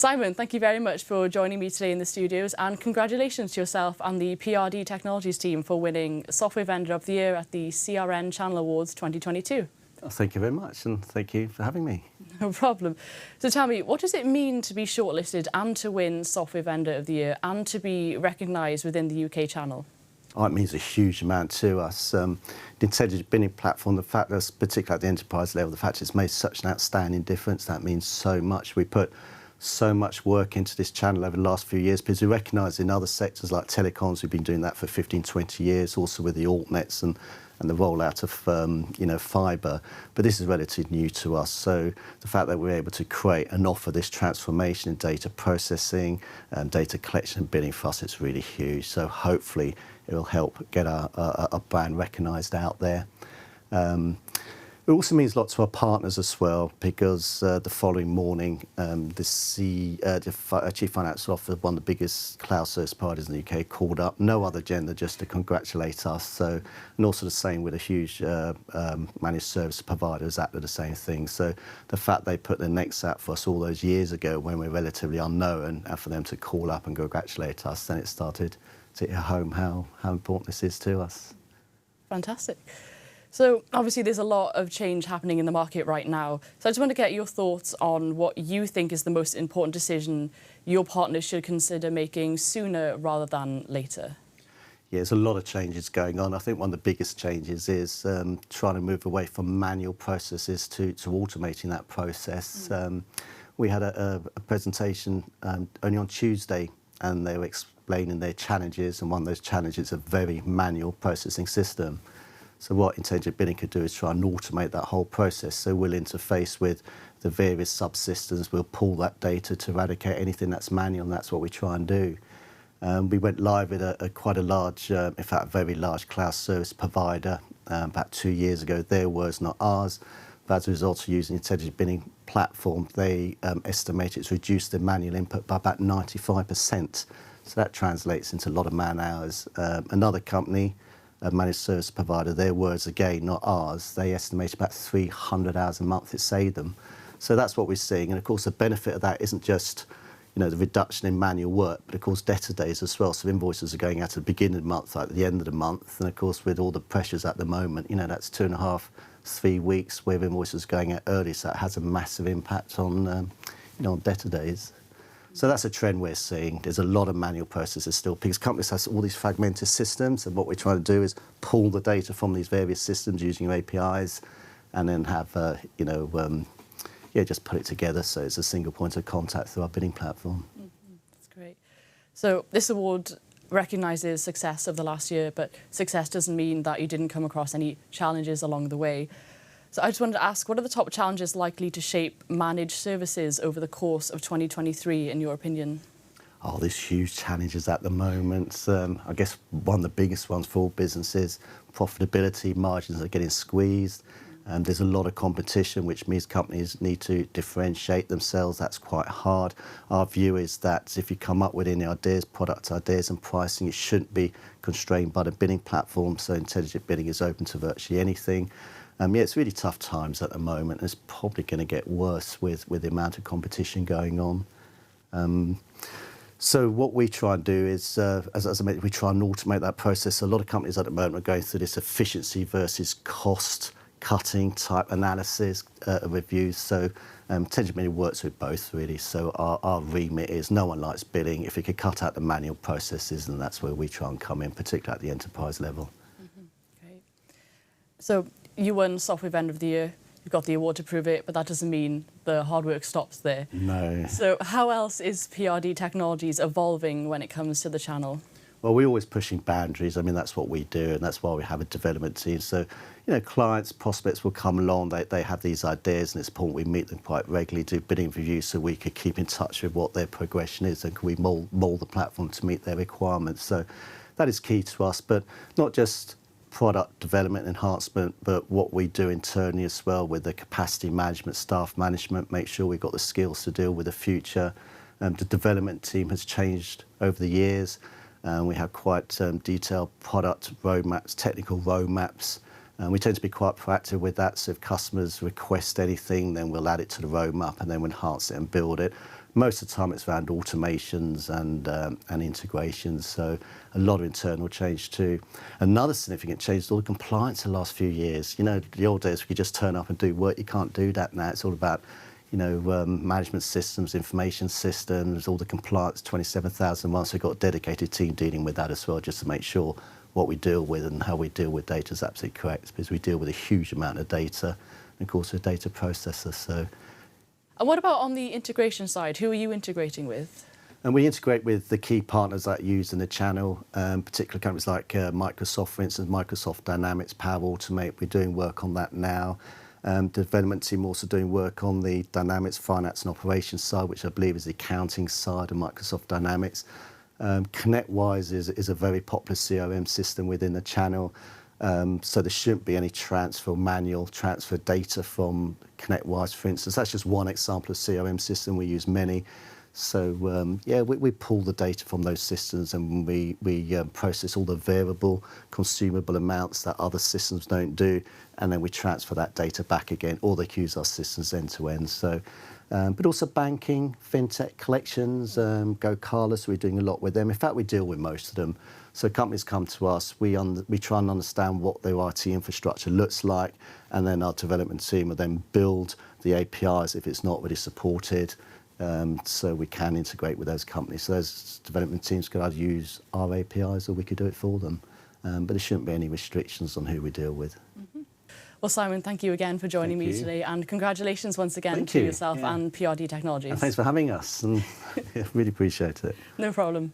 Simon, thank you very much for joining me today in the studios, and congratulations to yourself and the PRD Technologies team for winning Software Vendor of the Year at the CRN Channel Awards 2022. Oh, thank you very much, and thank you for having me. No problem. So tell me, what does it mean to be shortlisted and to win Software Vendor of the Year and to be recognised within the UK channel? Oh, it means a huge amount to us. The intelligent bidding platform, the fact that, particularly at the enterprise level, the fact it's made such an outstanding difference, that means so much. We put so much work into this channel over the last few years because we recognise in other sectors like telecoms, we've been doing that for 15, 20 years, also with the altnets and the rollout of fibre. But this is relatively new to us. So the fact that we're able to create and offer this transformation in data processing and data collection and bidding for us, it's really huge. So hopefully it will help get our brand recognised out there. It also means a lot to our partners as well, because the following morning, the Chief Financial Officer of one of the biggest cloud service providers in the UK called up, no other agenda, just to congratulate us. So, and also the same with a huge managed service provider, exactly the same thing. So the fact they put their necks out for us all those years ago when we're relatively unknown, and for them to call up and congratulate us, then it started to hit home how important this is to us. Fantastic. So obviously there's a lot of change happening in the market right now. So I just want to get your thoughts on what you think is the most important decision your partners should consider making sooner rather than later. Yeah, there's a lot of changes going on. I think one of the biggest changes is trying to move away from manual processes to automating that process. We had a presentation only on Tuesday, and they were explaining their challenges, and one of those challenges is a very manual processing system. So what intelligent bidding could do is try and automate that whole process. So we'll interface with the various subsystems, we'll pull that data to eradicate anything that's manual, and that's what we try and do. We went live with quite a large, in fact, a very large cloud service provider about 2 years ago. Their words, not ours. But as a result of using the intelligent bidding platform, they estimate it's reduced their manual input by about 95%. So that translates into a lot of man hours. Another company, a managed service provider, their words again, not ours, they estimate about 300 hours a month it saved them. So that's what we're seeing. And of course, the benefit of that isn't just the reduction in manual work, but of course debtor days as well. So invoices are going out at the beginning of the month, like at the end of the month. And of course, with all the pressures at the moment, that's 2.5, 3 weeks where invoices are going out early. So that has a massive impact on, on debtor days. So that's a trend we're seeing. There's a lot of manual processes still, because companies have all these fragmented systems, and what we're trying to do is pull the data from these various systems using APIs, and then have, just put it together so it's a single point of contact through our bidding platform. That's great. So this award recognises success of the last year, but success doesn't mean that you didn't come across any challenges along the way. So I just wanted to ask, what are the top challenges likely to shape managed services over the course of 2023, in your opinion? Oh, there's huge challenges at the moment. I guess one of the biggest ones for all businesses, profitability, margins are getting squeezed. There's a lot of competition, which means companies need to differentiate themselves. That's quite hard. Our view is that if you come up with any ideas, product ideas and pricing, it shouldn't be constrained by the bidding platform. So intelligent bidding is open to virtually anything. It's really tough times at the moment. It's probably going to get worse with the amount of competition going on. So what we try and do is, as I mentioned, we try and automate that process. A lot of companies at the moment are going through this efficiency versus cost cutting type analysis reviews. So intelligent bidding works with both, really. So our remit is no one likes bidding. If we could cut out the manual processes, then that's where we try and come in, particularly at the enterprise level. Great. So you won Software Vendor of the Year. You've got the award to prove it, but that doesn't mean the hard work stops there. No. So how else is PRD Technologies evolving when it comes to the channel? Well, we're always pushing boundaries. I mean, that's what we do, and that's why we have a development team. So, clients, prospects will come along, they have these ideas, and it's important we meet them quite regularly, do bidding reviews so we could keep in touch with what their progression is, and can we mould the platform to meet their requirements. So that is key to us, but not just product development enhancement, but what we do internally as well with the capacity management, staff management, make sure we've got the skills to deal with the future. The development team has changed over the years. We have quite detailed product roadmaps, technical roadmaps. We tend to be quite proactive with that, so if customers request anything, then we'll add it to the roadmap and then we'll enhance it and build it. most of the time it's around automations and integrations, so a lot of internal change too. Another significant change is all the compliance the last few years. You know, the old days we could just turn up and do work. You can't do that now. It's all about, you know, management systems, information systems, all the compliance, 27,001. So we've got a dedicated team dealing with that as well, just to make sure what we deal with and how we deal with data is absolutely correct, because we deal with a huge amount of data, and of course we're a data processor. So. And what about on the integration side? Who are you integrating with? And we integrate with the key partners that are used in the channel, particular companies like Microsoft, for instance, Microsoft Dynamics, Power Automate. We're doing work on that now. The development team also doing work on the Dynamics Finance and Operations side, which I believe is the accounting side of Microsoft Dynamics. ConnectWise is a very popular CRM system within the channel, so there shouldn't be any manual transfer data from ConnectWise, for instance. That's just one example of CRM system. We use many. So yeah, we pull the data from those systems, and we process all the variable consumable amounts that other systems don't do, and then we transfer that data back again, or they use our systems end to end. So, but also banking, fintech, collections, Go Carless, we're doing a lot with them. In fact, we deal with most of them. So companies come to us, we try and understand what their IT infrastructure looks like, and then our development team will then build the APIs if it's not already supported. So we can integrate with those companies. So those development teams could either use our APIs or we could do it for them. But there shouldn't be any restrictions on who we deal with. Mm-hmm. Well, Simon, thank you again for joining me today, and congratulations once again to yourself and PRD Technologies. And thanks for having us, and really appreciate it. No problem.